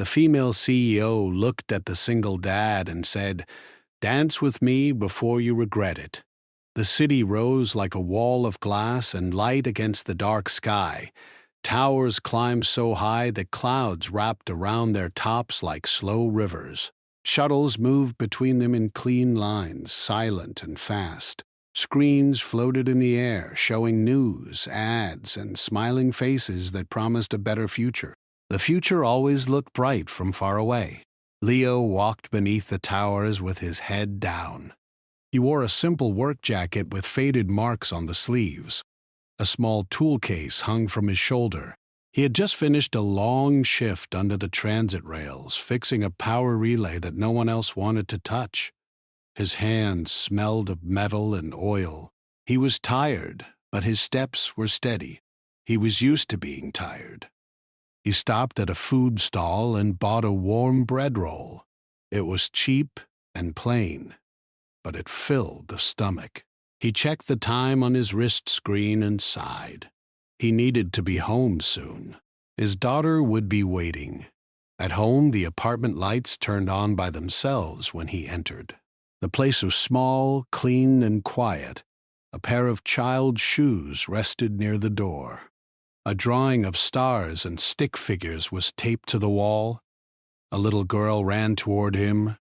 female CEO looked at the single dad and said, "Dance with me before you regret it." The city rose like a wall of glass and light against the dark sky. Towers climbed so high that clouds wrapped around their tops like slow rivers. Shuttles moved between them in clean lines, silent and fast. Screens floated in the air, showing news, ads, and smiling faces that promised a better future. The future always looked bright from far away. Leo walked beneath the towers with his head down. He wore a simple work jacket with faded marks on the sleeves. A small tool case hung from his shoulder. He had just finished a long shift under the transit rails, fixing a power relay that no one else wanted to touch. His hands smelled of metal and oil. He was tired, but his steps were steady. He was used to being tired. He stopped at a food stall and bought a warm bread roll. It was cheap and plain, but it filled the stomach. He checked the time on his wrist screen and sighed. He needed to be home soon. His daughter would be waiting. At home, the apartment lights turned on by themselves when he entered. The place was small, clean, and quiet. A pair of child's shoes rested near the door. A drawing of stars and stick figures was taped to the wall. A little girl ran toward him.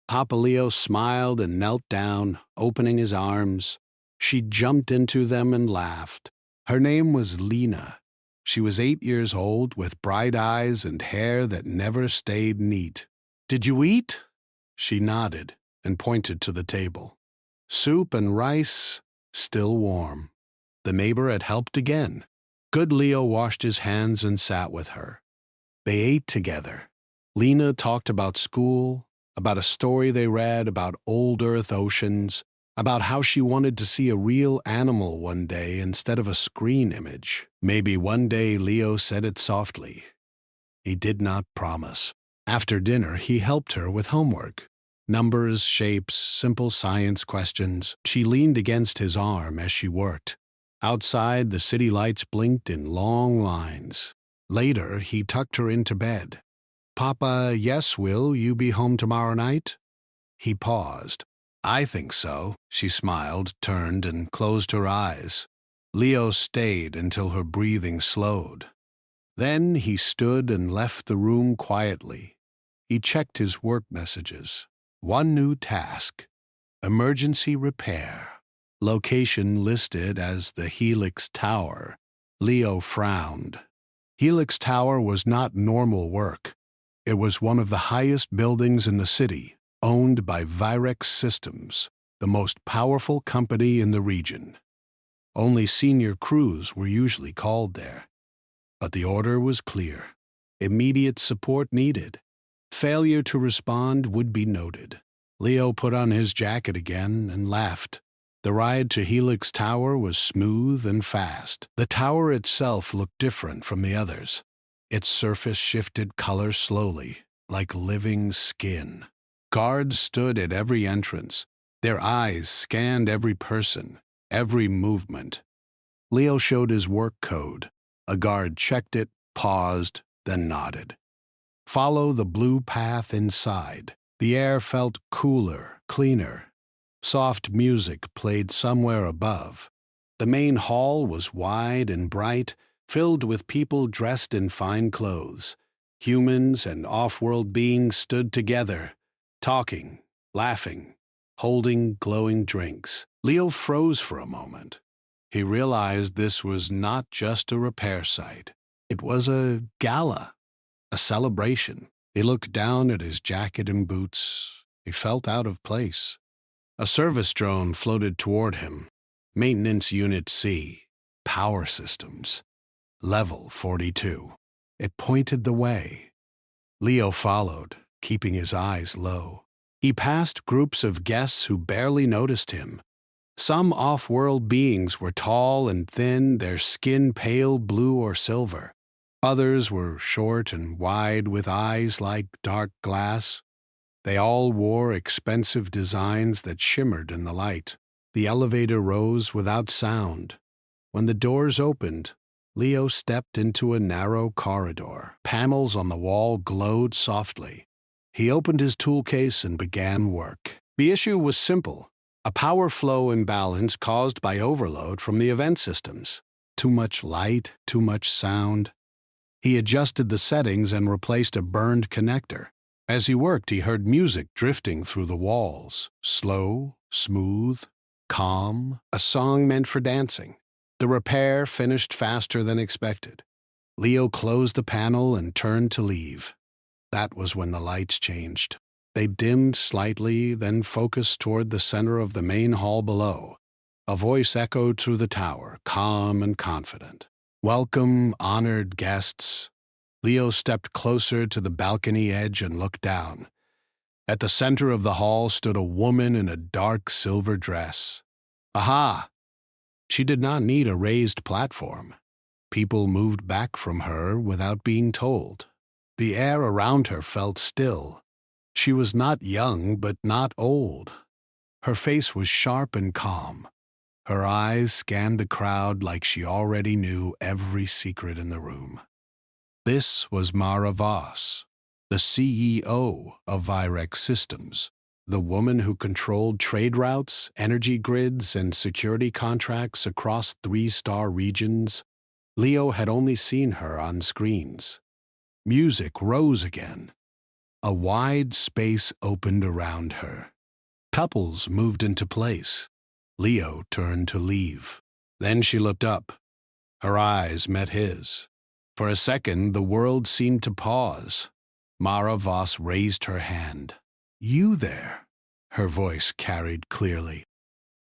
Papa Leo smiled and knelt down, opening his arms. She jumped into them and laughed. Her name was Lena. She was 8 years old, with bright eyes and hair that never stayed neat. "Did you eat?" She nodded and pointed to the table. Soup and rice, still warm. The neighbor had helped again. Good Leo washed his hands and sat with her. They ate together. Lena talked about school, about a story they read about old Earth oceans, about how she wanted to see a real animal one day instead of a screen image. Maybe one day, Leo said it softly. He did not promise. After dinner, he helped her with homework. Numbers, shapes, simple science questions. She leaned against his arm as she worked. Outside, the city lights blinked in long lines. Later, he tucked her into bed. "Papa, yes, will you be home tomorrow night?" He paused. "I think so." She smiled, turned, and closed her eyes. Leo stayed until her breathing slowed. Then he stood and left the room quietly. He checked his work messages. One new task: emergency repair. Location listed as the Helix Tower. Leo frowned. Helix Tower was not normal work. It was one of the highest buildings in the city, owned by Virex Systems, the most powerful company in the region. Only senior crews were usually called there. But the order was clear. Immediate support needed. Failure to respond would be noted. Leo put on his jacket again and laughed. The ride to Helix Tower was smooth and fast. The tower itself looked different from the others. Its surface shifted color slowly, like living skin. Guards stood at every entrance. Their eyes scanned every person, every movement. Leo showed his work code. A guard checked it, paused, then nodded. Follow the blue path inside. The air felt cooler, cleaner. Soft music played somewhere above. The main hall was wide and bright, filled with people dressed in fine clothes. Humans and off-world beings stood together, talking, laughing, holding glowing drinks. Leo froze for a moment. He realized this was not just a repair site. It was a gala, a celebration. He looked down at his jacket and boots. He felt out of place. A service drone floated toward him. Maintenance Unit C, Power Systems, Level 42. It pointed the way. Leo followed, keeping his eyes low. He passed groups of guests who barely noticed him. Some off-world beings were tall and thin, their skin pale blue or silver. Others were short and wide, with eyes like dark glass. They all wore expensive designs that shimmered in the light. The elevator rose without sound. When the doors opened, Leo stepped into a narrow corridor. Panels on the wall glowed softly. He opened his tool case and began work. The issue was simple: a power flow imbalance caused by overload from the event systems. Too much light, too much sound. He adjusted the settings and replaced a burned connector. As he worked, he heard music drifting through the walls. Slow, smooth, calm, a song meant for dancing. The repair finished faster than expected. Leo closed the panel and turned to leave. That was when the lights changed. They dimmed slightly, then focused toward the center of the main hall below. A voice echoed through the tower, calm and confident. "Welcome, honored guests." Leo stepped closer to the balcony edge and looked down. At the center of the hall stood a woman in a dark silver dress. Aha! She did not need a raised platform. People moved back from her without being told. The air around her felt still. She was not young, but not old. Her face was sharp and calm. Her eyes scanned the crowd like she already knew every secret in the room. This was Mara Voss, the CEO of Virex Systems, the woman who controlled trade routes, energy grids, and security contracts across 3-star regions. Leo had only seen her on screens. Music rose again. A wide space opened around her. Couples moved into place. Leo turned to leave. Then she looked up. Her eyes met his. For a second, the world seemed to pause. Mara Voss raised her hand. "You there?" Her voice carried clearly.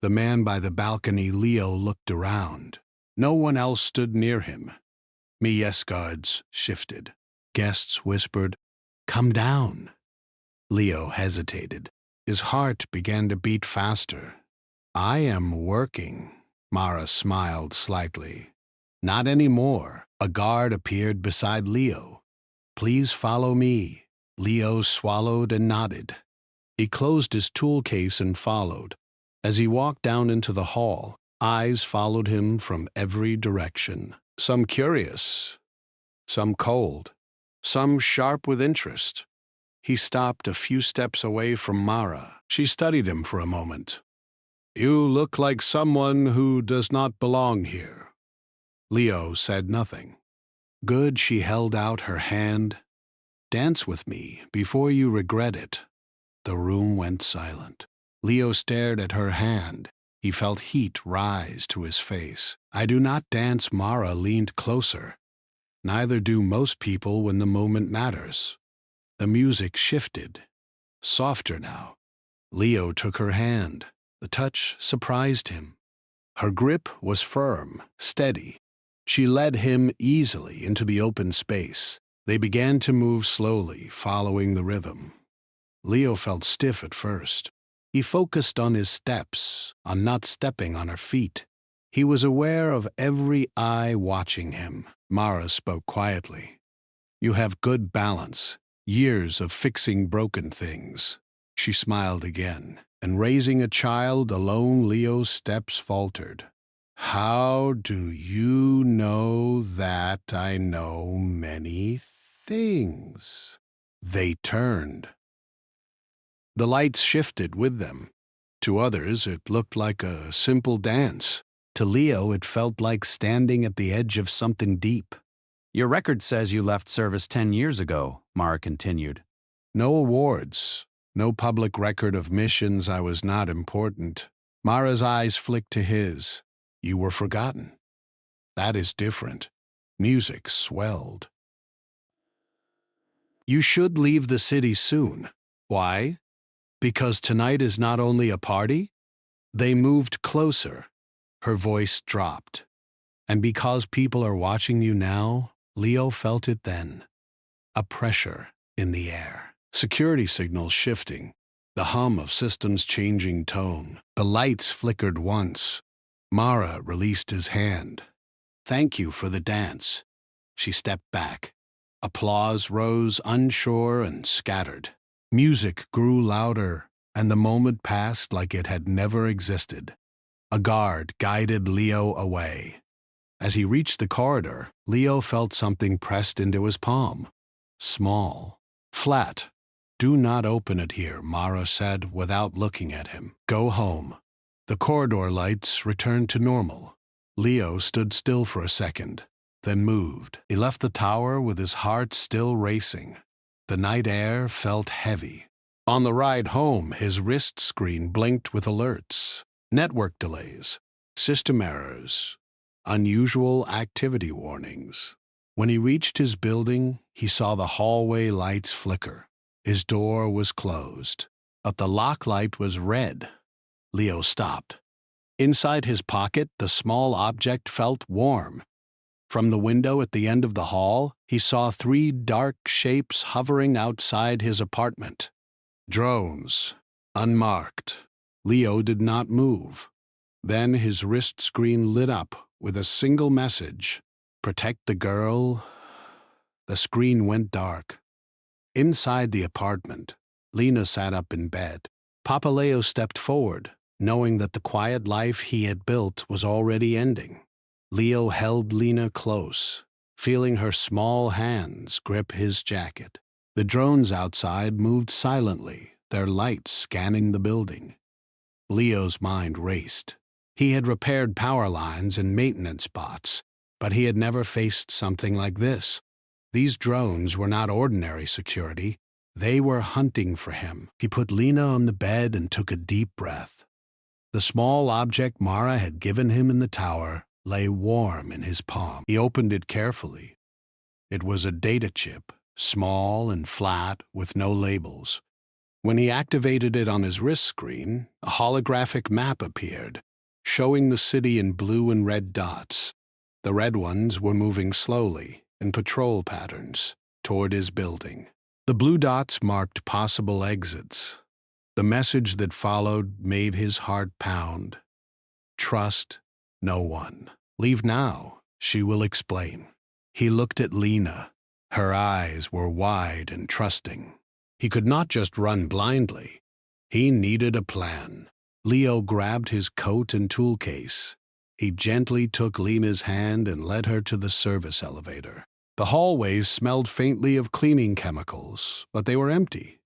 The man by the balcony, Leo, looked around. No one else stood near him. Mies guards shifted. Guests whispered, "Come down." Leo hesitated. His heart began to beat faster. "I am working." Mara smiled slightly. "Not anymore." A guard appeared beside Leo. "Please follow me." Leo swallowed and nodded. He closed his tool case and followed. As he walked down into the hall, eyes followed him from every direction. Some curious, some cold, some sharp with interest. He stopped a few steps away from Mara. She studied him for a moment. "You look like someone who does not belong here." Leo said nothing. "Good." She held out her hand. "Dance with me before you regret it." The room went silent. Leo stared at her hand. He felt heat rise to his face. "I do not dance." Mara leaned closer. "Neither do most people when the moment matters." The music shifted. Softer now. Leo took her hand. The touch surprised him. Her grip was firm, steady. She led him easily into the open space. They began to move slowly, following the rhythm. Leo felt stiff at first. He focused on his steps, on not stepping on her feet. He was aware of every eye watching him. Mara spoke quietly. "You have good balance, years of fixing broken things." She smiled again, and raising a child alone, Leo's steps faltered. "How do you know that I know many things?" They turned. The lights shifted with them. To others, it looked like a simple dance. To Leo, it felt like standing at the edge of something deep. "Your record says you left service 10 years ago," Mara continued. "No awards, no public record of missions. I was not important." Mara's eyes flicked to his. "You were forgotten." "That is different." Music swelled. "You should leave the city soon." "Why?" "Because tonight is not only a party." They moved closer. Her voice dropped. "And because people are watching you now." Leo felt it then. A pressure in the air. Security signals shifting. The hum of systems changing tone. The lights flickered once. Mara released his hand. "Thank you for the dance." She stepped back. Applause rose, unsure and scattered. Music grew louder, and the moment passed like it had never existed. A guard guided Leo away. As he reached the corridor, Leo felt something pressed into his palm. Small. Flat. "Do not open it here," Mara said without looking at him. "Go home." The corridor lights returned to normal. Leo stood still for a second, then moved. He left the tower with his heart still racing. The night air felt heavy. On the ride home, his wrist screen blinked with alerts. Network delays, system errors, unusual activity warnings. When he reached his building, he saw the hallway lights flicker. His door was closed, but the lock light was red. Leo stopped. Inside his pocket, the small object felt warm. From the window at the end of the hall, he saw 3 dark shapes hovering outside his apartment. Drones, unmarked. Leo did not move. Then his wrist screen lit up with a single message: "Protect the girl." The screen went dark. Inside the apartment, Lena sat up in bed. Papa Leo stepped forward, knowing that the quiet life he had built was already ending. Leo held Lena close, feeling her small hands grip his jacket. The drones outside moved silently, their lights scanning the building. Leo's mind raced. He had repaired power lines and maintenance bots, but he had never faced something like this. These drones were not ordinary security. They were hunting for him. He put Lena on the bed and took a deep breath. The small object Mara had given him in the tower lay warm in his palm. He opened it carefully. It was a data chip, small and flat with no labels. When he activated it on his wrist screen, a holographic map appeared, showing the city in blue and red dots. The red ones were moving slowly, in patrol patterns, toward his building. The blue dots marked possible exits. The message that followed made his heart pound. "Trust no one. Leave now, she will explain." He looked at Lena. Her eyes were wide and trusting. He could not just run blindly. He needed a plan. Leo grabbed his coat and tool case. He gently took Lena's hand and led her to the service elevator. The hallways smelled faintly of cleaning chemicals, but they were empty.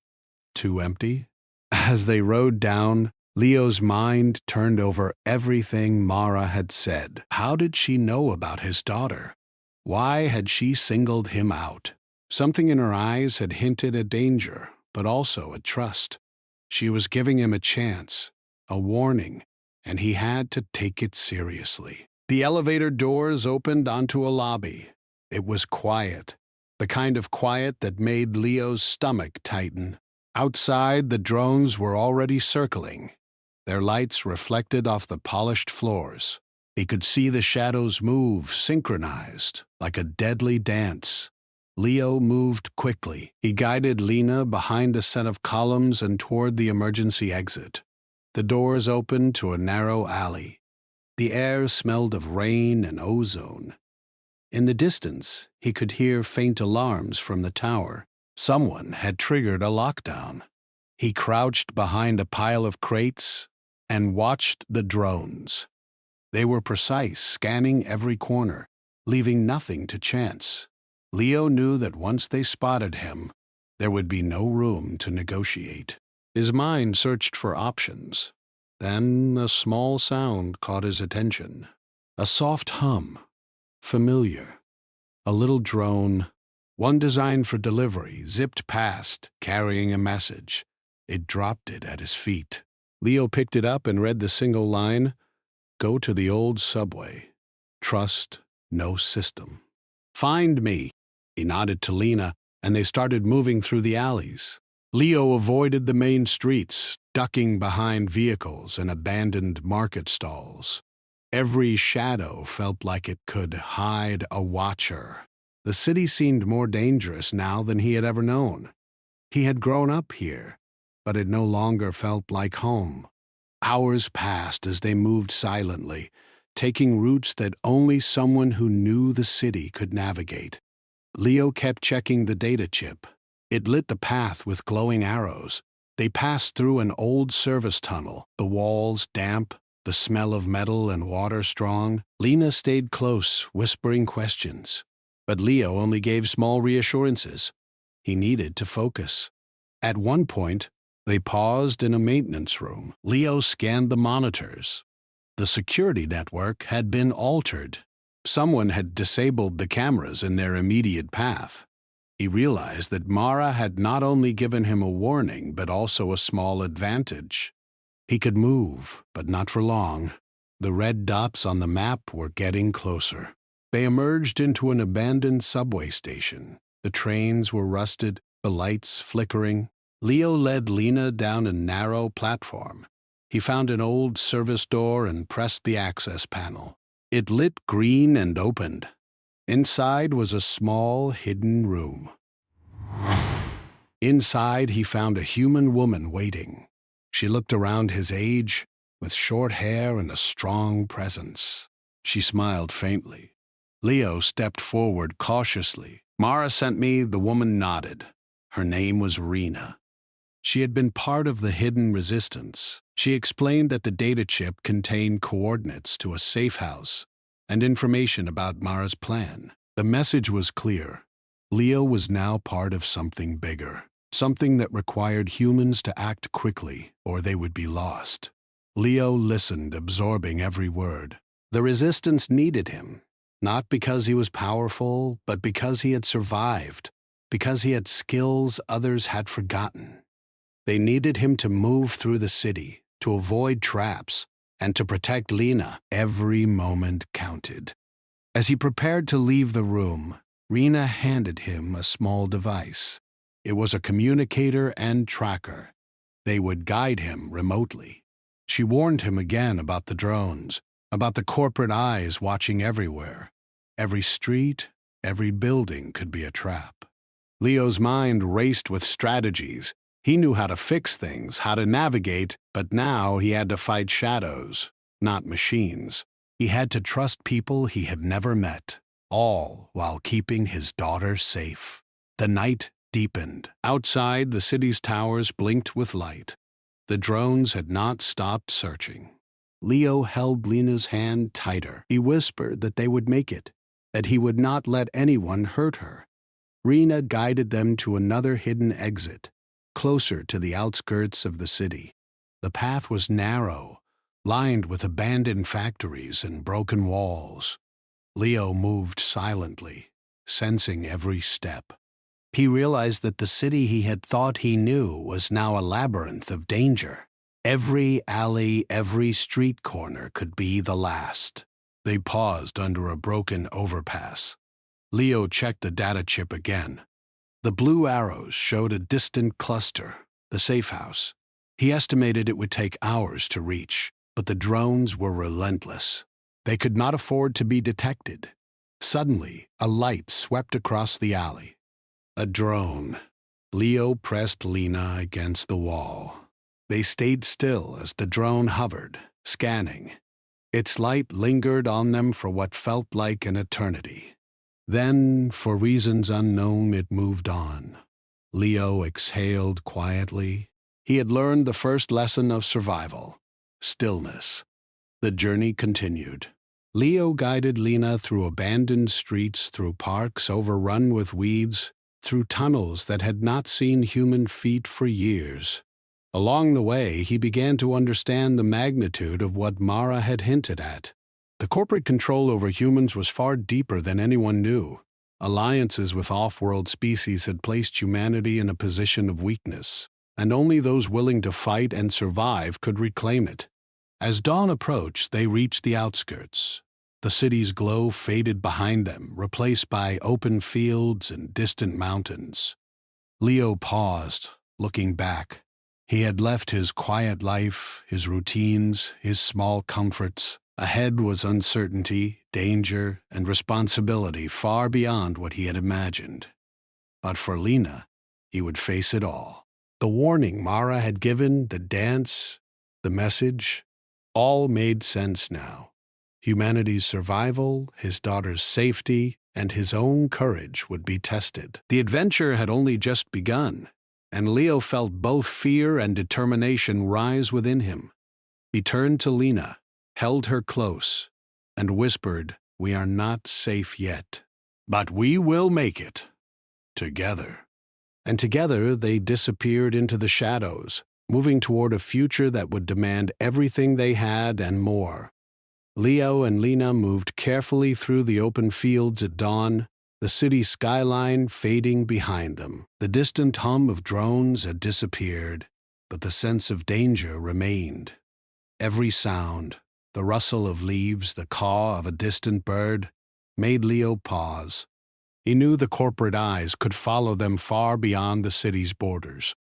Too empty? As they rode down, Leo's mind turned over everything Mara had said. How did she know about his daughter? Why had she singled him out? Something in her eyes had hinted at danger, but also at trust. She was giving him a chance, a warning, and he had to take it seriously. The elevator doors opened onto a lobby. It was quiet, the kind of quiet that made Leo's stomach tighten. Outside, the drones were already circling. Their lights reflected off the polished floors. He could see the shadows move, synchronized, like a deadly dance. Leo moved quickly. He guided Lena behind a set of columns and toward the emergency exit. The doors opened to a narrow alley. The air smelled of rain and ozone. In the distance, he could hear faint alarms from the tower. Someone had triggered a lockdown. He crouched behind a pile of crates and watched the drones. They were precise, scanning every corner, leaving nothing to chance. Leo knew that once they spotted him, there would be no room to negotiate. His mind searched for options. Then a small sound caught his attention. A soft hum. Familiar. A little drone, one designed for delivery, zipped past, carrying a message. It dropped it at his feet. Leo picked it up and read the single line: "Go to the old subway. Trust no system. Find me." He nodded to Lena, and they started moving through the alleys. Leo avoided the main streets, ducking behind vehicles and abandoned market stalls. Every shadow felt like it could hide a watcher. The city seemed more dangerous now than he had ever known. He had grown up here, but it no longer felt like home. Hours passed as they moved silently, taking routes that only someone who knew the city could navigate. Leo kept checking the data chip. It lit the path with glowing arrows. They passed through an old service tunnel, the walls damp, the smell of metal and water strong. Lena stayed close, whispering questions. But Leo only gave small reassurances. He needed to focus. At one point, they paused in a maintenance room. Leo scanned the monitors. The security network had been altered. Someone had disabled the cameras in their immediate path. He realized that Mara had not only given him a warning, but also a small advantage. He could move, but not for long. The red dots on the map were getting closer. They emerged into an abandoned subway station. The trains were rusted, the lights flickering. Leo led Lena down a narrow platform. He found an old service door and pressed the access panel. It lit green and opened. Inside was a small, hidden room. Inside, he found a human woman waiting. She looked around his age, with short hair and a strong presence. She smiled faintly. Leo stepped forward cautiously. "Mara sent me," the woman nodded. Her name was Rena. She had been part of the hidden resistance. She explained that the data chip contained coordinates to a safe house and information about Mara's plan. The message was clear. Leo was now part of something bigger, something that required humans to act quickly or they would be lost. Leo listened, absorbing every word. The resistance needed him, not because he was powerful, but because he had survived, because he had skills others had forgotten. They needed him to move through the city, to avoid traps, and to protect Lena. Every moment counted. As he prepared to leave the room, Rena handed him a small device. It was a communicator and tracker. They would guide him remotely. She warned him again about the drones, about the corporate eyes watching everywhere. Every street, every building could be a trap. Leo's mind raced with strategies. He knew how to fix things, how to navigate, but now he had to fight shadows, not machines. He had to trust people he had never met, all while keeping his daughter safe. The night deepened. Outside, the city's towers blinked with light. The drones had not stopped searching. Leo held Lena's hand tighter. He whispered that they would make it, that he would not let anyone hurt her. Rena guided them to another hidden exit, closer to the outskirts of the city. The path was narrow, lined with abandoned factories and broken walls. Leo moved silently, sensing every step. He realized that the city he had thought he knew was now a labyrinth of danger. Every alley, every street corner could be the last. They paused under a broken overpass. Leo checked the data chip again. The blue arrows showed a distant cluster, the safe house. He estimated it would take hours to reach, but the drones were relentless. They could not afford to be detected. Suddenly, a light swept across the alley. A drone. Leo pressed Lena against the wall. They stayed still as the drone hovered, scanning. Its light lingered on them for what felt like an eternity. Then, for reasons unknown, it moved on. Leo exhaled quietly. He had learned the first lesson of survival: stillness. The journey continued. Leo guided Lena through abandoned streets, through parks overrun with weeds, through tunnels that had not seen human feet for years. Along the way, he began to understand the magnitude of what Mara had hinted at. The corporate control over humans was far deeper than anyone knew. Alliances with off-world species had placed humanity in a position of weakness, and only those willing to fight and survive could reclaim it. As dawn approached, they reached the outskirts. The city's glow faded behind them, replaced by open fields and distant mountains. Leo paused, looking back. He had left his quiet life, his routines, his small comforts. Ahead was uncertainty, danger, and responsibility far beyond what he had imagined. But for Lena, he would face it all. The warning Mara had given, the dance, the message, all made sense now. Humanity's survival, his daughter's safety, and his own courage would be tested. The adventure had only just begun, and Leo felt both fear and determination rise within him. He turned to Lena. held her close, and whispered, "We are not safe yet, but we will make it, together." And together they disappeared into the shadows, moving toward a future that would demand everything they had and more. Leo and Lena moved carefully through the open fields at dawn, the city skyline fading behind them. The distant hum of drones had disappeared, but the sense of danger remained. Every sound, the rustle of leaves, the caw of a distant bird, made Leo pause. He knew the corporate eyes could follow them far beyond the city's borders.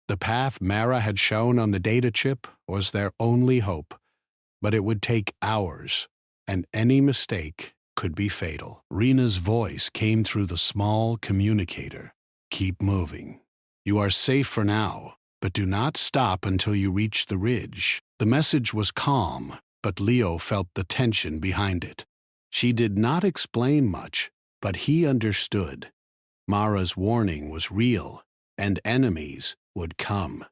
The path Mara had shown on the data chip was their only hope, but it would take hours, and any mistake could be fatal. Rena's voice came through the small communicator. "Keep moving. You are safe for now, but do not stop until you reach the ridge." The message was calm, but Leo felt the tension behind it. She did not explain much, but he understood. Mara's warning was real, and enemies would come.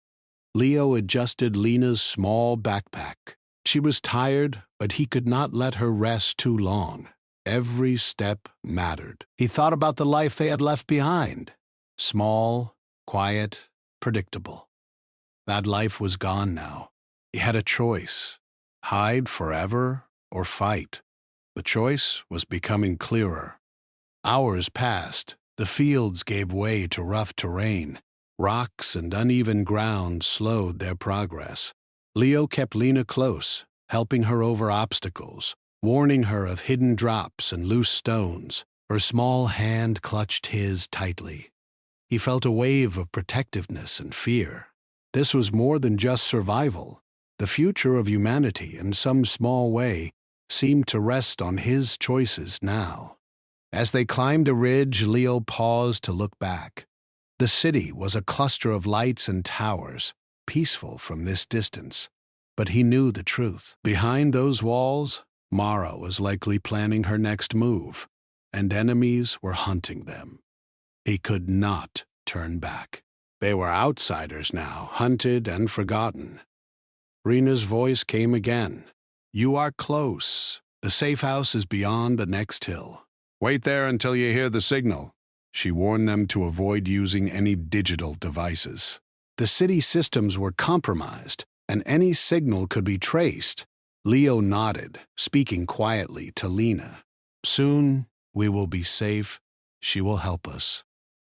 Leo adjusted Lena's small backpack. She was tired, but he could not let her rest too long. Every step mattered. He thought about the life they had left behind. Small, quiet, predictable. That life was gone now. He had a choice: hide forever or fight. The choice was becoming clearer. Hours passed. The fields gave way to rough terrain. Rocks and uneven ground slowed their progress. Leo kept Lena close, helping her over obstacles, warning her of hidden drops and loose stones. Her small hand clutched his tightly. He felt a wave of protectiveness and fear. This was more than just survival. The future of humanity, in some small way, seemed to rest on his choices now. As they climbed a ridge, Leo paused to look back. The city was a cluster of lights and towers, peaceful from this distance. But he knew the truth. Behind those walls, Mara was likely planning her next move, and enemies were hunting them. He could not turn back. They were outsiders now, hunted and forgotten. Rena's voice came again. "You are close. The safe house is beyond the next hill. Wait there until you hear the signal." She warned them to avoid using any digital devices. The city systems were compromised, and any signal could be traced. Leo nodded, speaking quietly to Lena. "Soon we will be safe. She will help us."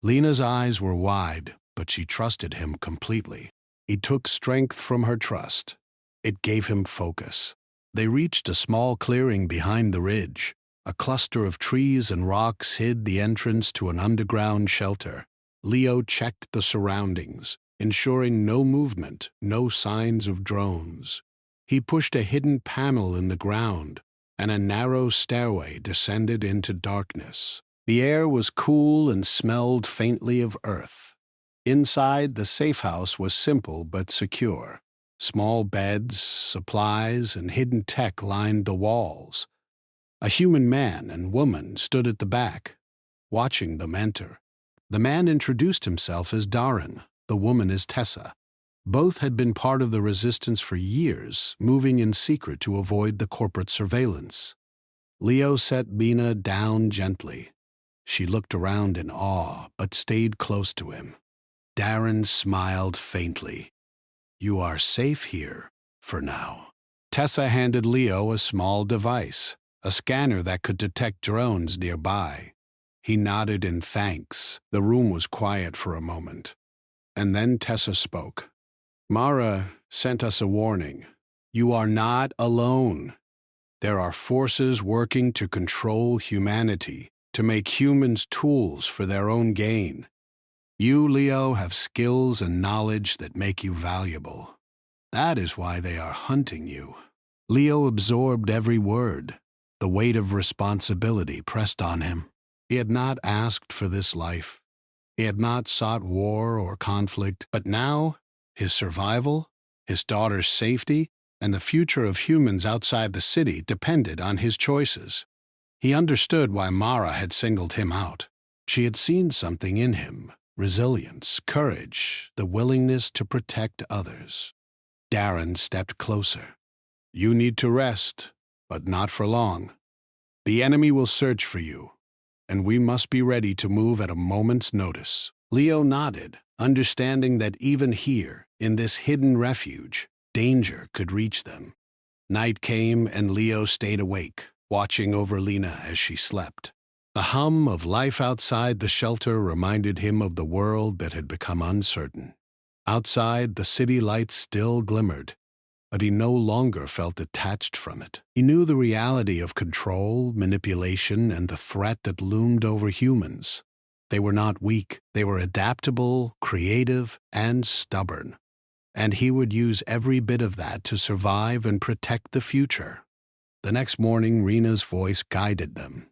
Lena's eyes were wide, but she trusted him completely. He took strength from her trust. It gave him focus. They reached a small clearing behind the ridge. A cluster of trees and rocks hid the entrance to an underground shelter. Leo checked the surroundings, ensuring no movement, no signs of drones. He pushed a hidden panel in the ground, and a narrow stairway descended into darkness. The air was cool and smelled faintly of earth. Inside, the safe house was simple but secure. Small beds, supplies, and hidden tech lined the walls. A human man and woman stood at the back, watching them enter. The man introduced himself as Darren, the woman as Tessa. Both had been part of the resistance for years, moving in secret to avoid the corporate surveillance. Leo set Lena down gently. She looked around in awe, but stayed close to him. Darren smiled faintly. "You are safe here, for now." Tessa handed Leo a small device, a scanner that could detect drones nearby. He nodded in thanks. The room was quiet for a moment. And then Tessa spoke. "Mara sent us a warning. You are not alone. There are forces working to control humanity, to make humans tools for their own gain. You, Leo, have skills and knowledge that make you valuable. That is why they are hunting you." Leo absorbed every word. The weight of responsibility pressed on him. He had not asked for this life. He had not sought war or conflict, but now his survival, his daughter's safety, and the future of humans outside the city depended on his choices. He understood why Mara had singled him out. She had seen something in him: resilience, courage, the willingness to protect others. Darren stepped closer. You need to rest, but not for long. The enemy will search for you, and we must be ready to move at a moment's notice." Leo nodded, understanding that even here, in this hidden refuge, danger could reach them. Night came and Leo stayed awake, watching over Lena as she slept. The hum of life outside the shelter reminded him of the world that had become uncertain. Outside, the city lights still glimmered, but he no longer felt detached from it. He knew the reality of control, manipulation, and the threat that loomed over humans. They were not weak, they were adaptable, creative, and stubborn. And he would use every bit of that to survive and protect the future. The next morning, Rena's voice guided them.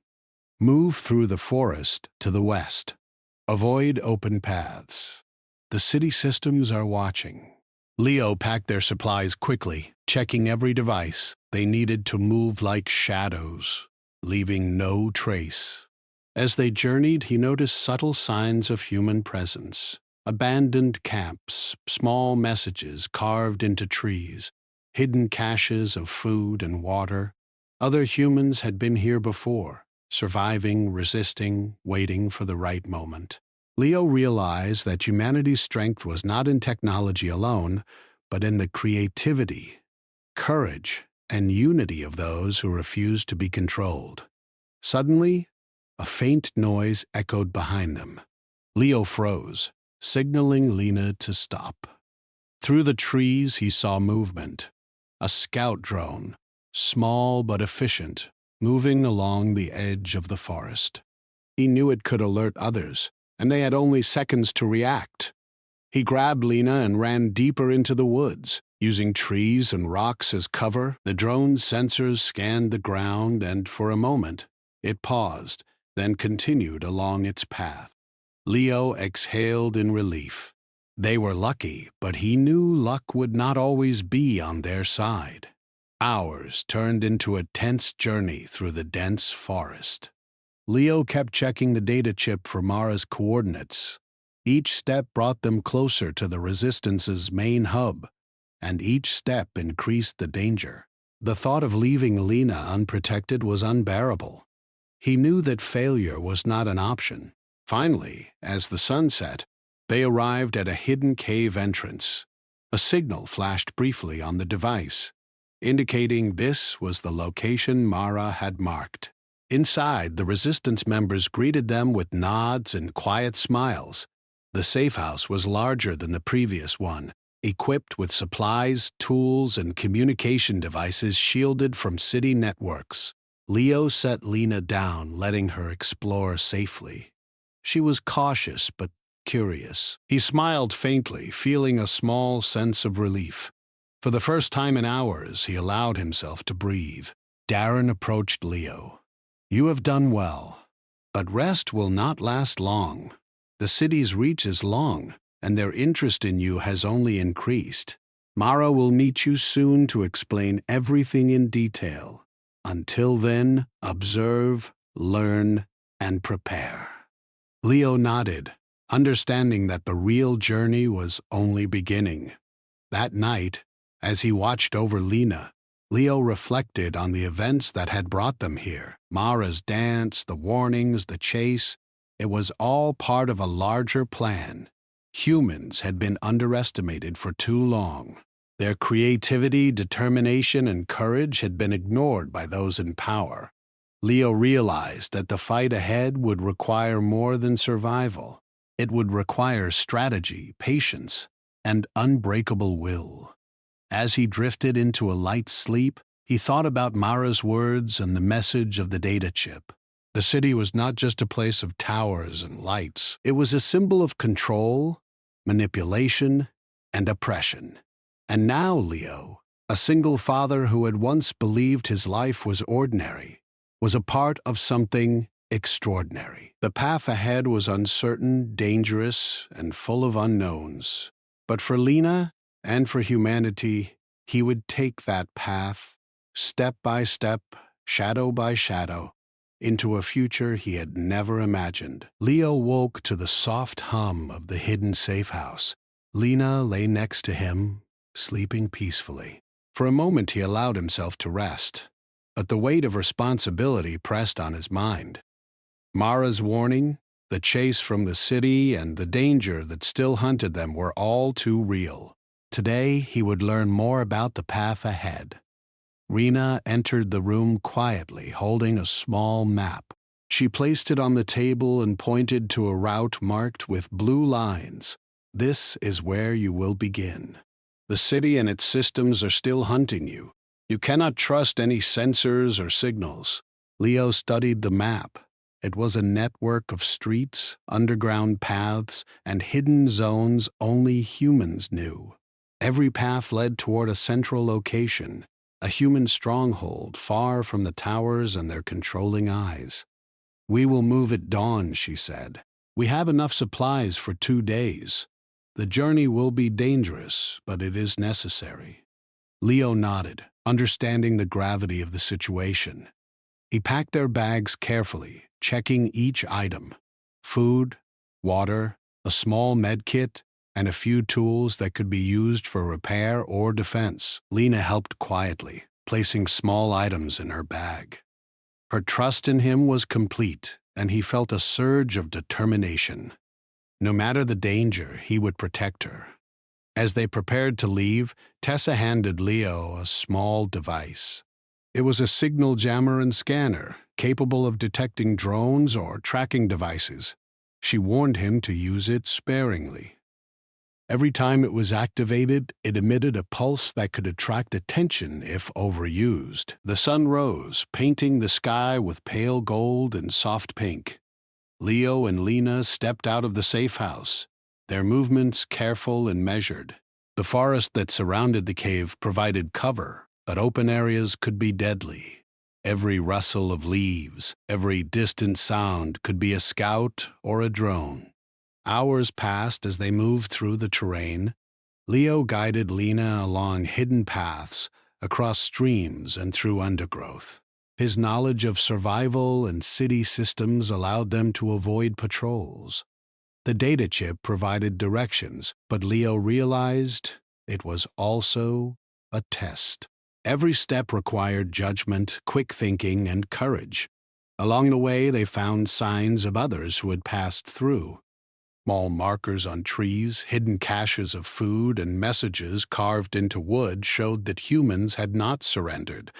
Move through the forest to the west. Avoid open paths. The city systems are watching. Leo packed their supplies quickly, checking every device. They needed to move like shadows, leaving no trace. As they journeyed, he noticed subtle signs of human presence. Abandoned camps, small messages carved into trees, hidden caches of food and water. Other humans had been here before, surviving, resisting, waiting for the right moment. Leo realized that humanity's strength was not in technology alone, but in the creativity, courage, and unity of those who refused to be controlled. Suddenly, a faint noise echoed behind them. Leo froze, signaling Lena to stop. Through the trees, he saw movement. A scout drone, small but efficient, moving along the edge of the forest. He knew it could alert others, and they had only seconds to react. He grabbed Lena and ran deeper into the woods. Using trees and rocks as cover, the drone's sensors scanned the ground, and for a moment, it paused, then continued along its path. Leo exhaled in relief. They were lucky, but he knew luck would not always be on their side. Hours turned into a tense journey through the dense forest. Leo kept checking the data chip for Mara's coordinates. Each step brought them closer to the Resistance's main hub, and each step increased the danger. The thought of leaving Lena unprotected was unbearable. He knew that failure was not an option. Finally, as the sun set, they arrived at a hidden cave entrance. A signal flashed briefly on the device, indicating this was the location Mara had marked. Inside, the Resistance members greeted them with nods and quiet smiles. The safe house was larger than the previous one, equipped with supplies, tools, and communication devices shielded from city networks. Leo set Lena down, letting her explore safely. She was cautious but curious. He smiled faintly, feeling a small sense of relief. For the first time in hours, he allowed himself to breathe. Darren approached Leo. "You have done well, but rest will not last long. The city's reach is long, and their interest in you has only increased. Mara will meet you soon to explain everything in detail. Until then, observe, learn, and prepare." Leo nodded, understanding that the real journey was only beginning. That night, as he watched over Lena, Leo reflected on the events that had brought them here. Mara's dance, the warnings, the chase. It was all part of a larger plan. Humans had been underestimated for too long. Their creativity, determination, and courage had been ignored by those in power. Leo realized that the fight ahead would require more than survival. It would require strategy, patience, and unbreakable will. As he drifted into a light sleep, he thought about Mara's words and the message of the data chip. The city was not just a place of towers and lights. It was a symbol of control, manipulation, and oppression. And now Leo, a single father who had once believed his life was ordinary, was a part of something extraordinary. The path ahead was uncertain, dangerous, and full of unknowns. But for Lena and for humanity, he would take that path, step by step, shadow by shadow, into a future he had never imagined. Leo woke to the soft hum of the hidden safe house. Lena lay next to him, sleeping peacefully. For a moment he allowed himself to rest, but the weight of responsibility pressed on his mind. Mara's warning, the chase from the city, and the danger that still hunted them were all too real. Today he would learn more about the path ahead. Rena entered the room quietly, holding a small map. She placed it on the table and pointed to a route marked with blue lines. This is where you will begin. The city and its systems are still hunting you. You cannot trust any sensors or signals. Leo studied the map. It was a network of streets, underground paths, and hidden zones only humans knew. Every path led toward a central location, a human stronghold far from the towers and their controlling eyes. "We will move at dawn," she said. "We have enough supplies for 2 days. The journey will be dangerous, but it is necessary." Leo nodded, understanding the gravity of the situation. He packed their bags carefully, checking each item: food, water, a small med kit, and a few tools that could be used for repair or defense. Lena helped quietly, placing small items in her bag. Her trust in him was complete, and he felt a surge of determination. No matter the danger, he would protect her. As they prepared to leave, Tessa handed Leo a small device. It was a signal jammer and scanner, capable of detecting drones or tracking devices. She warned him to use it sparingly. Every time it was activated, it emitted a pulse that could attract attention if overused. The sun rose, painting the sky with pale gold and soft pink. Leo and Lena stepped out of the safe house, their movements careful and measured. The forest that surrounded the cave provided cover, but open areas could be deadly. Every rustle of leaves, every distant sound could be a scout or a drone. Hours passed as they moved through the terrain. Leo guided Lena along hidden paths, across streams and through undergrowth. His knowledge of survival and city systems allowed them to avoid patrols. The data chip provided directions, but Leo realized it was also a test. Every step required judgment, quick thinking, and courage. Along the way, they found signs of others who had passed through. Small markers on trees, hidden caches of food, and messages carved into wood showed that humans had not surrendered.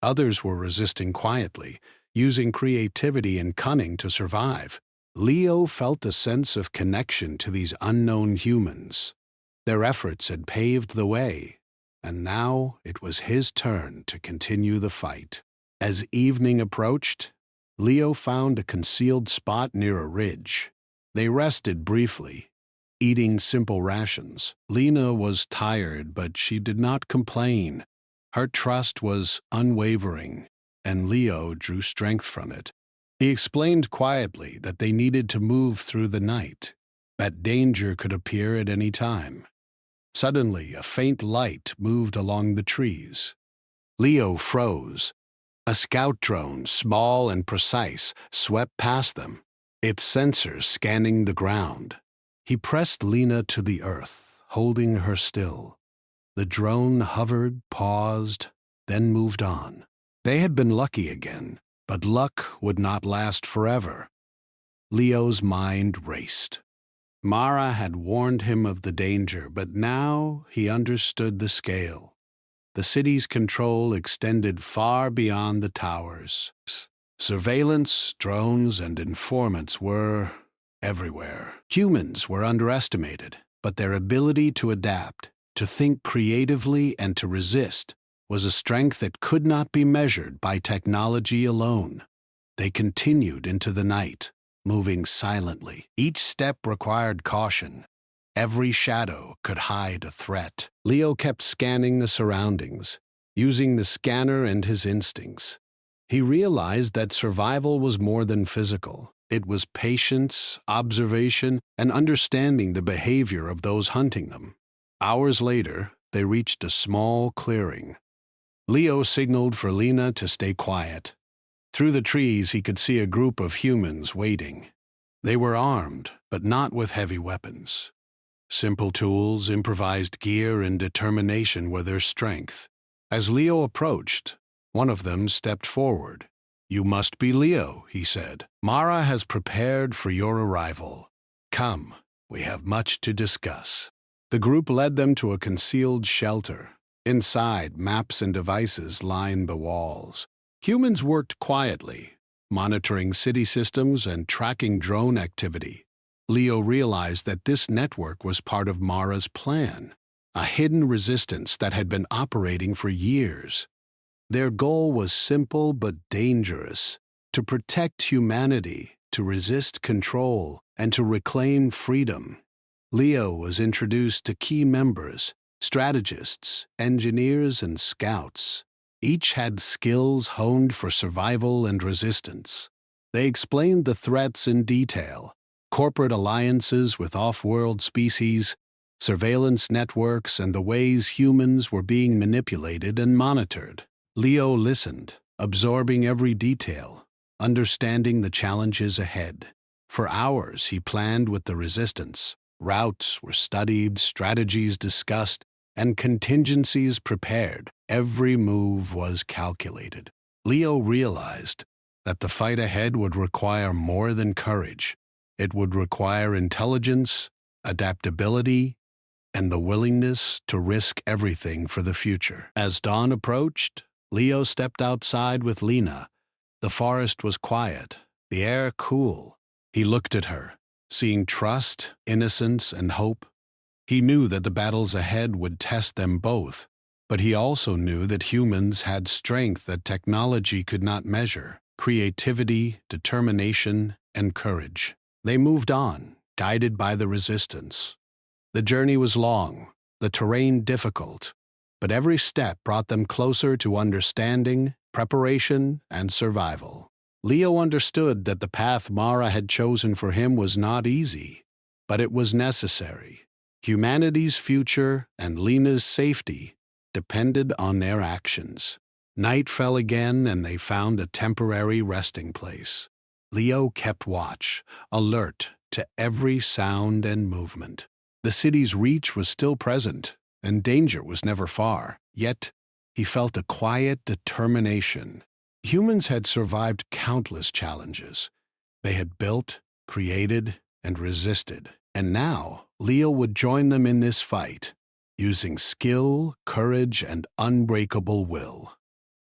Others were resisting quietly, using creativity and cunning to survive. Leo felt a sense of connection to these unknown humans. Their efforts had paved the way, and now it was his turn to continue the fight. As evening approached, Leo found a concealed spot near a ridge. They rested briefly, eating simple rations. Lena was tired, but she did not complain. Her trust was unwavering, and Leo drew strength from it. He explained quietly that they needed to move through the night, that danger could appear at any time. Suddenly, a faint light moved along the trees. Leo froze. A scout drone, small and precise, swept past them, its sensors scanning the ground. He pressed Lena to the earth, holding her still. The drone hovered, paused, then moved on. They had been lucky again, but luck would not last forever. Leo's mind raced. Mara had warned him of the danger, but now he understood the scale. The city's control extended far beyond the towers. Surveillance, drones, and informants were everywhere. Humans were underestimated, but their ability to adapt, to think creatively, and to resist was a strength that could not be measured by technology alone. They continued into the night, moving silently. Each step required caution. Every shadow could hide a threat. Leo kept scanning the surroundings, using the scanner and his instincts. He realized that survival was more than physical. It was patience, observation, and understanding the behavior of those hunting them. Hours later, they reached a small clearing. Leo signaled for Lena to stay quiet. Through the trees, he could see a group of humans waiting. They were armed, but not with heavy weapons. Simple tools, improvised gear, and determination were their strength. As Leo approached, one of them stepped forward. "You must be Leo," he said. "Mara has prepared for your arrival. Come, we have much to discuss." The group led them to a concealed shelter. Inside, maps and devices lined the walls. Humans worked quietly, monitoring city systems and tracking drone activity. Leo realized that this network was part of Mara's plan, a hidden resistance that had been operating for years. Their goal was simple but dangerous: to protect humanity, to resist control, and to reclaim freedom. Leo was introduced to key members: strategists, engineers, and scouts. Each had skills honed for survival and resistance. They explained the threats in detail: corporate alliances with off-world species, surveillance networks, and the ways humans were being manipulated and monitored. Leo listened, absorbing every detail, understanding the challenges ahead. For hours, he planned with the resistance. Routes were studied, strategies discussed, and contingencies prepared. Every move was calculated. Leo realized that the fight ahead would require more than courage. It would require intelligence, adaptability, and the willingness to risk everything for the future. As dawn approached, Leo stepped outside with Lena. The forest was quiet, the air cool. He looked at her, seeing trust, innocence, and hope. He knew that the battles ahead would test them both, but he also knew that humans had strength that technology could not measure: creativity, determination, and courage. They moved on, guided by the resistance. The journey was long, the terrain difficult, but every step brought them closer to understanding, preparation, and survival. Leo understood that the path Mara had chosen for him was not easy, but it was necessary. Humanity's future and Lena's safety depended on their actions. Night fell again, and they found a temporary resting place. Leo kept watch, alert to every sound and movement. The city's reach was still present, and danger was never far. Yet, he felt a quiet determination. Humans had survived countless challenges. They had built, created, and resisted. And now, Leo would join them in this fight, using skill, courage, and unbreakable will.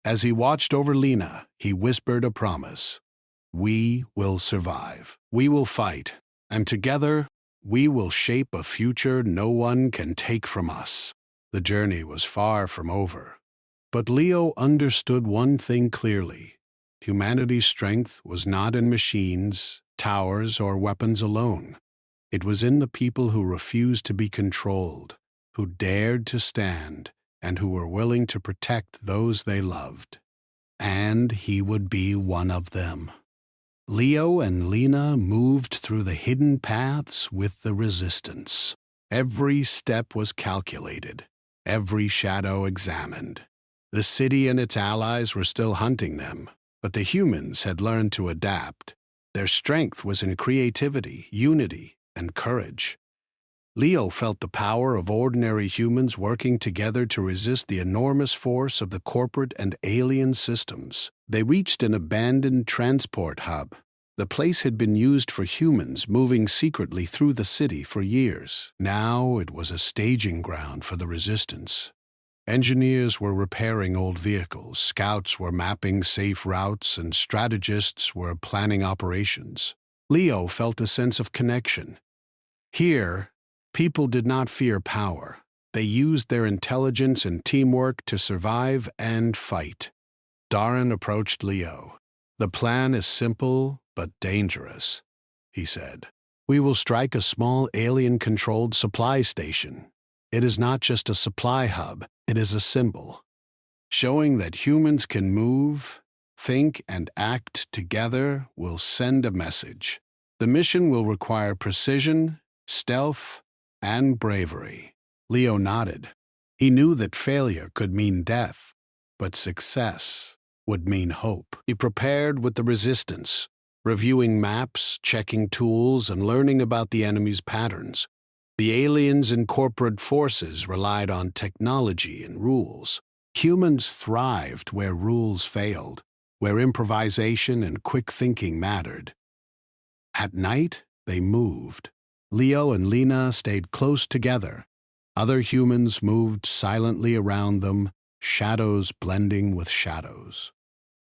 As he watched over Lena, he whispered a promise: "We will survive. We will fight. And together, we will shape a future no one can take from us." The journey was far from over. But Leo understood one thing clearly: humanity's strength was not in machines, towers, or weapons alone. It was in the people who refused to be controlled, who dared to stand, and who were willing to protect those they loved. And he would be one of them. Leo and Lena moved through the hidden paths with the resistance. Every step was calculated, every shadow examined. The city and its allies were still hunting them, but the humans had learned to adapt. Their strength was in creativity, unity, and courage. Leo felt the power of ordinary humans working together to resist the enormous force of the corporate and alien systems. They reached an abandoned transport hub. The place had been used for humans moving secretly through the city for years. Now it was a staging ground for the resistance. Engineers were repairing old vehicles, scouts were mapping safe routes, and strategists were planning operations. Leo felt a sense of connection. Here, people did not fear power. They used their intelligence and teamwork to survive and fight. Darren approached Leo. "The plan is simple but dangerous," he said. "We will strike a small alien-controlled supply station. It is not just a supply hub, it is a symbol, showing that humans can move, think, and act together. Will send a message. The mission will require precision, stealth, and bravery." Leo nodded. He knew that failure could mean death, but success would mean hope. He prepared with the resistance, reviewing maps, checking tools, and learning about the enemy's patterns. The aliens and corporate forces relied on technology and rules. Humans thrived where rules failed, where improvisation and quick thinking mattered. At night, they moved. Leo and Lena stayed close together. Other humans moved silently around them, shadows blending with shadows.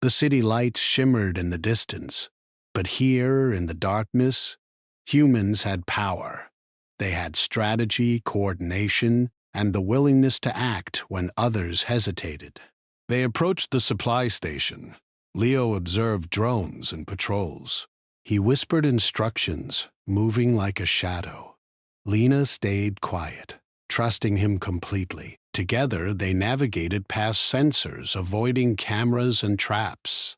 The city lights shimmered in the distance, but here, in the darkness, humans had power. They had strategy, coordination, and the willingness to act when others hesitated. They approached the supply station. Leo observed drones and patrols. He whispered instructions, moving like a shadow. Lena stayed quiet, trusting him completely. Together, they navigated past sensors, avoiding cameras and traps.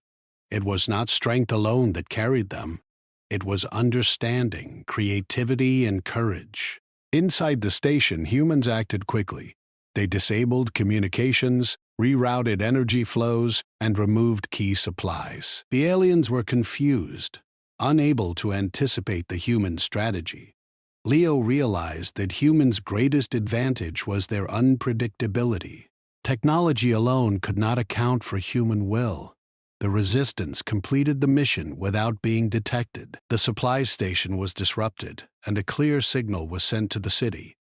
It was not strength alone that carried them. It was understanding, creativity, and courage. Inside the station, humans acted quickly. They disabled communications, rerouted energy flows, and removed key supplies. The aliens were confused, unable to anticipate the human strategy. Leo realized that humans' greatest advantage was their unpredictability. Technology alone could not account for human will. The resistance completed the mission without being detected. The supply station was disrupted, and a clear signal was sent to the city.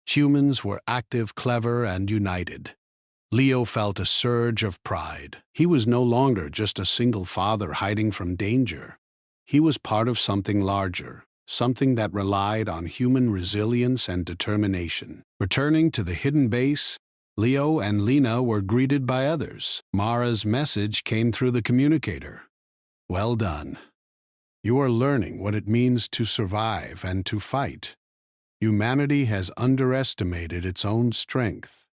Humans were active, clever, and united. Leo felt a surge of pride. He was no longer just a single father hiding from danger. He was part of something larger, something that relied on human resilience and determination. Returning to the hidden base, Leo and Lena were greeted by others. Mara's message came through the communicator. "Well done. You are learning what it means to survive and to fight. Humanity has underestimated its own strength.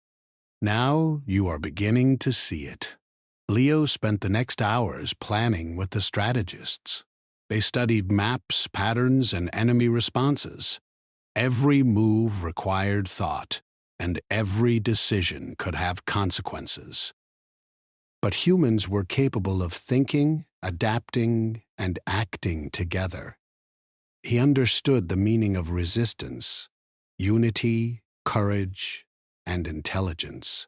Now you are beginning to see it." Leo spent the next hours planning with the strategists. They studied maps, patterns, and enemy responses. Every move required thought, and every decision could have consequences. But humans were capable of thinking, adapting, and acting together. He understood the meaning of resistance, unity, courage, and intelligence.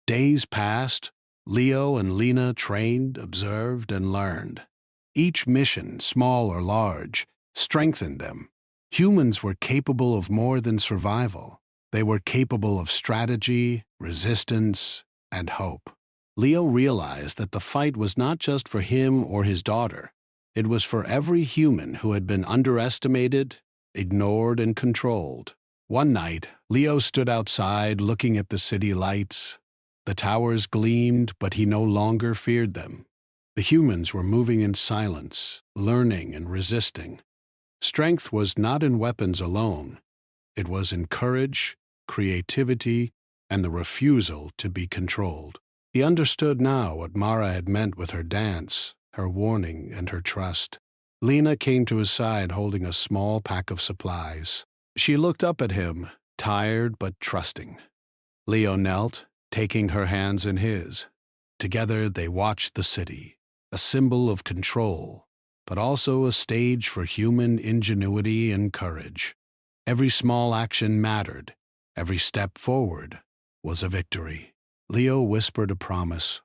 Days passed. Leo and Lena trained, observed, and learned. Each mission, small or large, strengthened them. Humans were capable of more than survival. They were capable of strategy, resistance, and hope. Leo realized that the fight was not just for him or his daughter. It was for every human who had been underestimated, ignored, and controlled. One night, Leo stood outside looking at the city lights. The towers gleamed, but he no longer feared them. The humans were moving in silence, learning and resisting. Strength was not in weapons alone. It was in courage, creativity, and the refusal to be controlled. He understood now what Mara had meant with her dance, her warning, and her trust. Lena came to his side holding a small pack of supplies. She looked up at him, tired but trusting. Leo knelt, taking her hands in his. Together they watched the city, a symbol of control, but also a stage for human ingenuity and courage. Every small action mattered. Every step forward was a victory. Leo whispered a promise.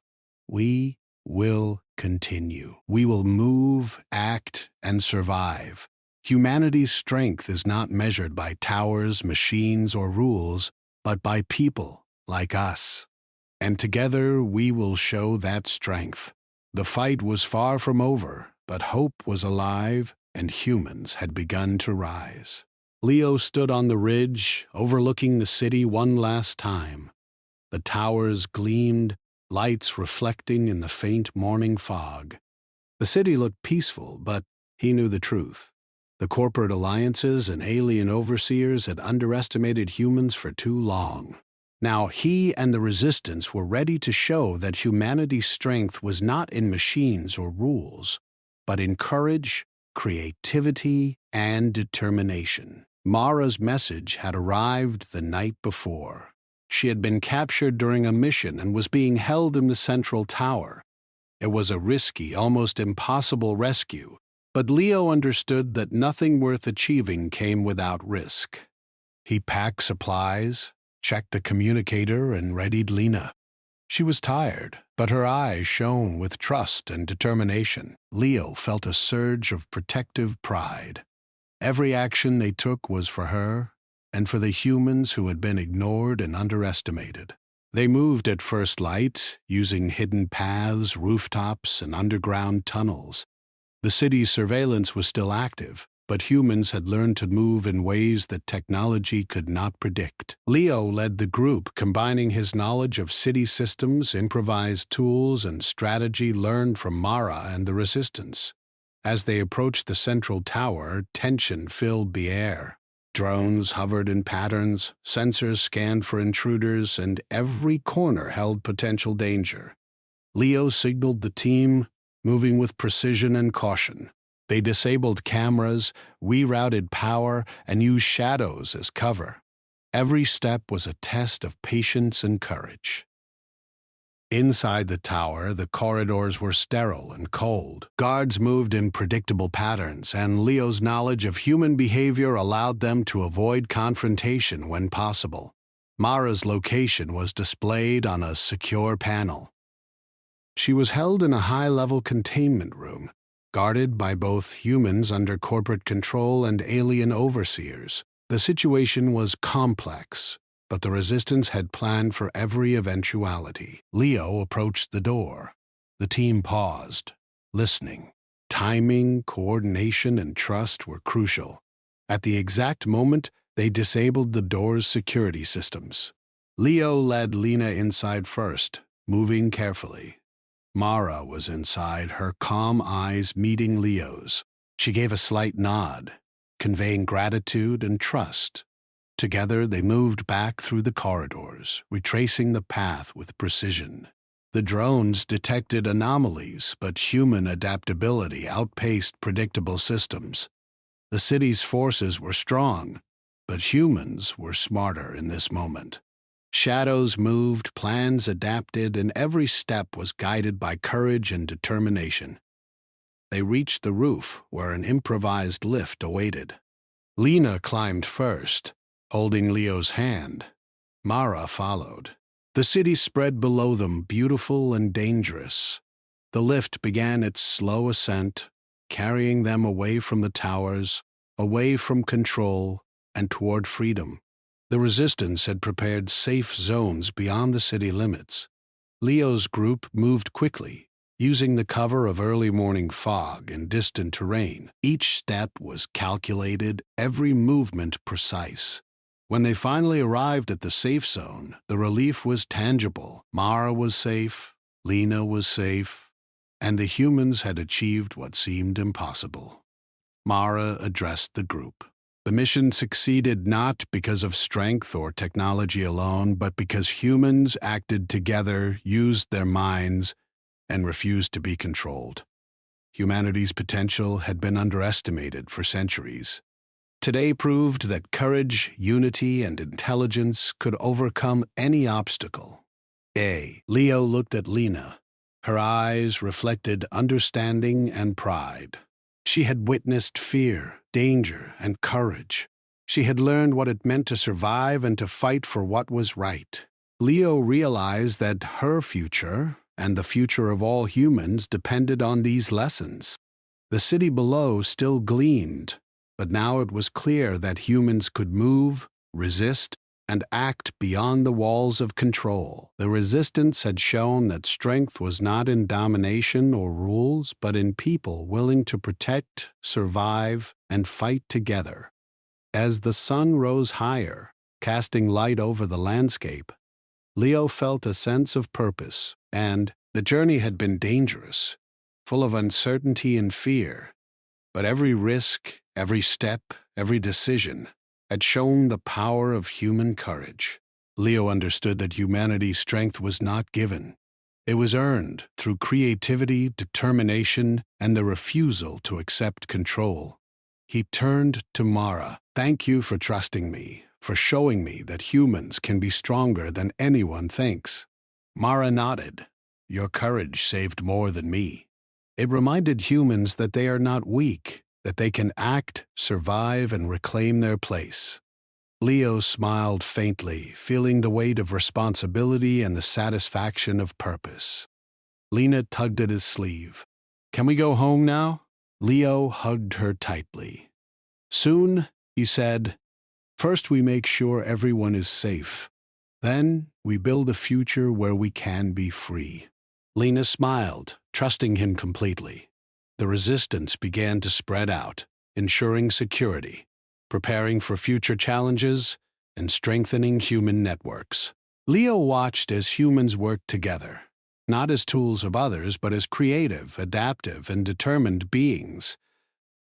"We will continue. We will move, act, and survive. Humanity's strength is not measured by towers, machines, or rules, but by people like us. And together we will show that strength." The fight was far from over, but hope was alive, and humans had begun to rise. Leo stood on the ridge, overlooking the city one last time. The towers gleamed, lights reflecting in the faint morning fog. The city looked peaceful, but he knew the truth. The corporate alliances and alien overseers had underestimated humans for too long. Now he and the resistance were ready to show that humanity's strength was not in machines or rules, but in courage, creativity, and determination. Mara's message had arrived the night before. She had been captured during a mission and was being held in the central tower. It was a risky, almost impossible rescue, but Leo understood that nothing worth achieving came without risk. He packed supplies, checked the communicator, and readied Lena. She was tired, but her eyes shone with trust and determination. Leo felt a surge of protective pride. Every action they took was for her and for the humans who had been ignored and underestimated. They moved at first light, using hidden paths, rooftops, and underground tunnels. The city's surveillance was still active, but humans had learned to move in ways that technology could not predict. Leo led the group, combining his knowledge of city systems, improvised tools, and strategy learned from Mara and the Resistance. As they approached the central tower, tension filled the air. Drones hovered in patterns, sensors scanned for intruders, and every corner held potential danger. Leo signaled the team, moving with precision and caution. They disabled cameras, rerouted power, and used shadows as cover. Every step was a test of patience and courage. Inside the tower, the corridors were sterile and cold. Guards moved in predictable patterns, and Leo's knowledge of human behavior allowed them to avoid confrontation when possible. Mara's location was displayed on a secure panel. She was held in a high-level containment room, guarded by both humans under corporate control and alien overseers. The situation was complex, but the Resistance had planned for every eventuality. Leo approached the door. The team paused, listening. Timing, coordination, and trust were crucial. At the exact moment, they disabled the door's security systems. Leo led Lena inside first, moving carefully. Mara was inside, her calm eyes meeting Leo's. She gave a slight nod, conveying gratitude and trust. Together, they moved back through the corridors, retracing the path with precision. The drones detected anomalies, but human adaptability outpaced predictable systems. The city's forces were strong, but humans were smarter in this moment. Shadows moved, plans adapted, and every step was guided by courage and determination. They reached the roof, where an improvised lift awaited. Lena climbed first, holding Leo's hand. Mara followed. The city spread below them, beautiful and dangerous. The lift began its slow ascent, carrying them away from the towers, away from control, and toward freedom. The Resistance had prepared safe zones beyond the city limits. Leo's group moved quickly, using the cover of early morning fog and distant terrain. Each step was calculated, every movement precise. When they finally arrived at the safe zone, the relief was tangible. Mara was safe, Lena was safe, and the humans had achieved what seemed impossible. Mara addressed the group. The mission succeeded not because of strength or technology alone, but because humans acted together, used their minds, and refused to be controlled. Humanity's potential had been underestimated for centuries. Today proved that courage, unity, and intelligence could overcome any obstacle. Leo looked at Lena. Her eyes reflected understanding and pride. She had witnessed fear, danger, and courage. She had learned what it meant to survive and to fight for what was right. Leo realized that her future, and the future of all humans, depended on these lessons. The city below still gleamed, but now it was clear that humans could move, resist, and act beyond the walls of control. The Resistance had shown that strength was not in domination or rules, but in people willing to protect, survive, and fight together. As the sun rose higher, casting light over the landscape, Leo felt a sense of purpose, and the journey had been dangerous, full of uncertainty and fear. But every risk, every step, every decision had shown the power of human courage. Leo understood that humanity's strength was not given. It was earned through creativity, determination, and the refusal to accept control. He turned to Mara. "Thank you for trusting me, for showing me that humans can be stronger than anyone thinks." Mara nodded. "Your courage saved more than me." It reminded humans that they are not weak, that they can act, survive, and reclaim their place. Leo smiled faintly, feeling the weight of responsibility and the satisfaction of purpose. Lena tugged at his sleeve. "Can we go home now?" Leo hugged her tightly. "Soon," he said. "First we make sure everyone is safe. Then we build a future where we can be free." Lena smiled, trusting him completely. The resistance began to spread out, ensuring security, preparing for future challenges, and strengthening human networks. Leo watched as humans worked together, not as tools of others, but as creative, adaptive, and determined beings.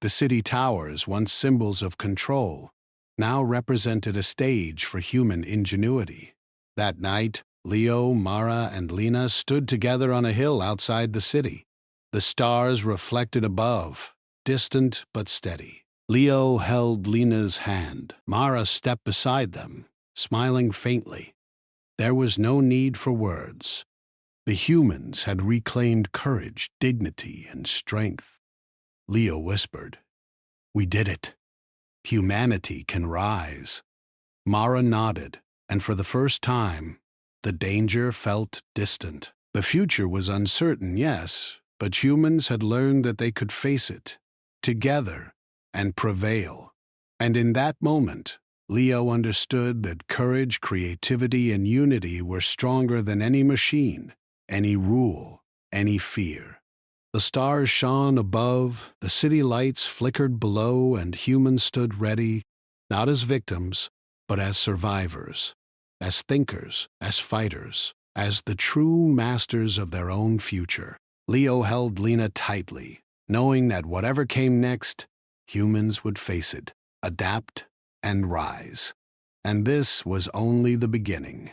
The city towers, once symbols of control, now represented a stage for human ingenuity. That night, Leo, Mara, and Lena stood together on a hill outside the city. The stars reflected above, distant but steady. Leo held Lena's hand. Mara stepped beside them, smiling faintly. There was no need for words. The humans had reclaimed courage, dignity, and strength. Leo whispered, "We did it. Humanity can rise." Mara nodded, and for the first time, the danger felt distant. The future was uncertain, yes, but humans had learned that they could face it, together, and prevail. And in that moment, Leo understood that courage, creativity, and unity were stronger than any machine, any rule, any fear. The stars shone above, the city lights flickered below, and humans stood ready, not as victims, but as survivors, as thinkers, as fighters, as the true masters of their own future. Leo held Lena tightly, knowing that whatever came next, humans would face it, adapt, and rise. And this was only the beginning.